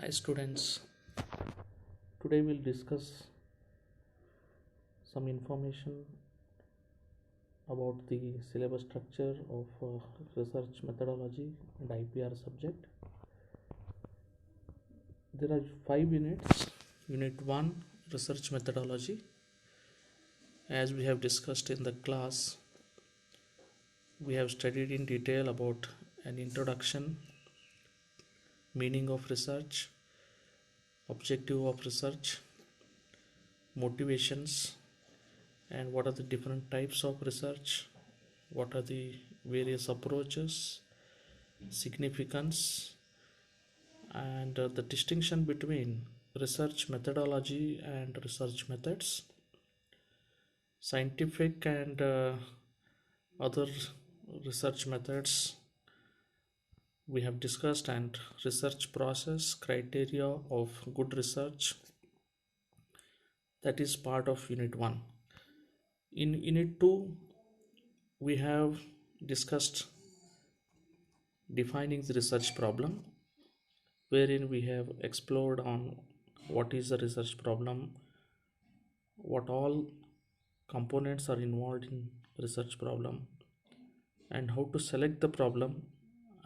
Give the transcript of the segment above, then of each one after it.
Hi students, today we'll discuss some information about the syllabus structure of research methodology and IPR subject. There are 5 units. Unit 1, research methodology. As we have discussed in the class, we have studied in detail about an introduction, meaning of research, objective of research, motivations, and what are the different types of research, what are the various approaches, significance, and the distinction between research methodology and research methods, scientific and other research methods we have discussed, and research process, criteria of good research. That is part of unit 1. In unit 2, we have discussed defining the research problem, wherein we have explored on what is a research problem, what all components are involved in research problem, and how to select the problem,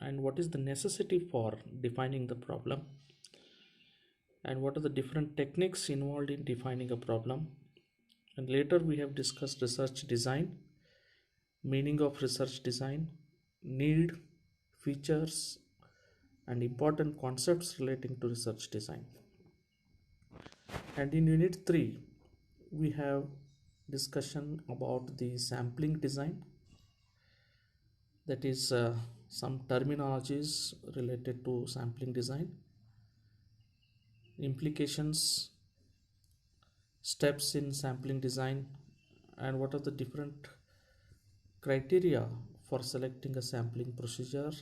and what is the necessity for defining the problem, and what are the different techniques involved in defining a problem. And later we have discussed research design, meaning of research design, need, features, and important concepts relating to research design. And in unit 3, we have discussion about the sampling design, that is some terminologies related to sampling design, implications, steps in sampling design, and what are the different criteria for selecting a sampling procedure,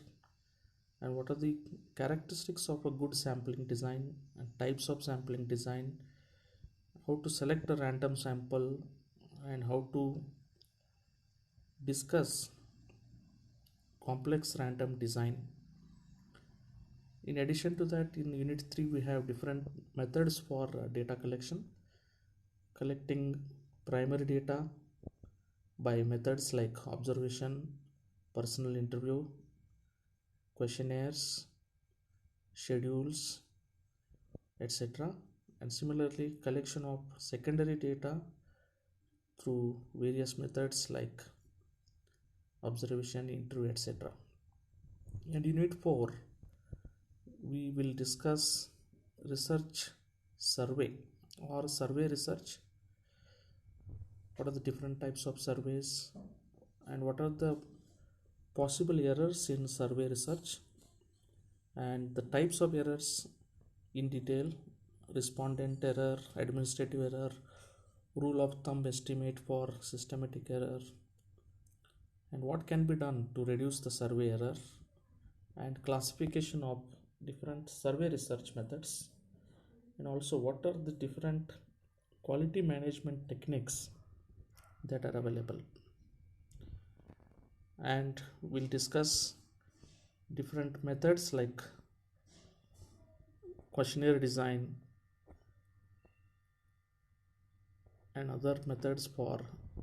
and what are the characteristics of a good sampling design and types of sampling design, how to select a random sample, and how to discuss complex random design. In addition to that, in unit 3 we have different methods for data collection, collecting primary data by methods like observation, personal interview, questionnaires, schedules, etc. And similarly, collection of secondary data through various methods like observation, interview, etc. And in unit 4, we will discuss research survey or survey research. What are the different types of surveys, and what are the possible errors in survey research, and the types of errors in detail: respondent error, administrative error, rule of thumb estimate for systematic error, and what can be done to reduce the survey error, and classification of different survey research methods, and also what are the different quality management techniques that are available. And we'll discuss different methods like questionnaire design and other methods for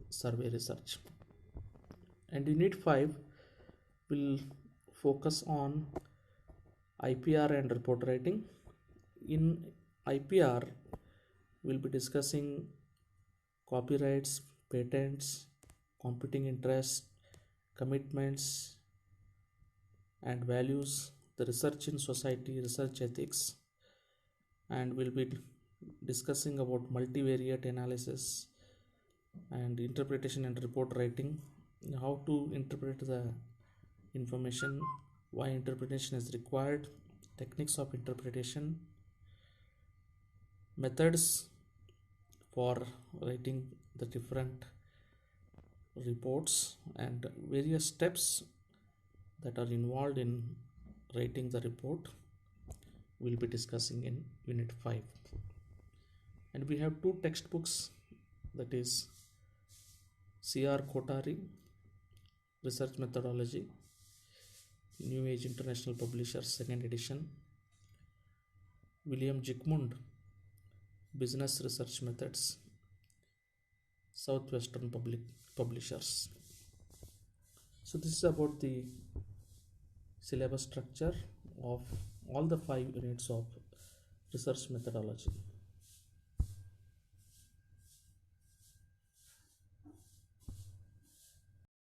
survey research. And unit 5 will focus on IPR and report writing. In IPR, we'll be discussing copyrights, patents, competing interests, commitments and values, the research in society, research ethics, and we'll be discussing about multivariate analysis and interpretation and report writing, how to interpret the information, why interpretation is required, techniques of interpretation, methods for writing the different reports, and various steps that are involved in writing the report we'll be discussing in unit 5. And we have 2 textbooks, that is C.R. Kotari, Research Methodology, New Age International Publishers, 2nd edition, William Zygmunt, Business Research Methods, Southwestern Public Publishers. So this is about the syllabus structure of all the 5 units of research methodology.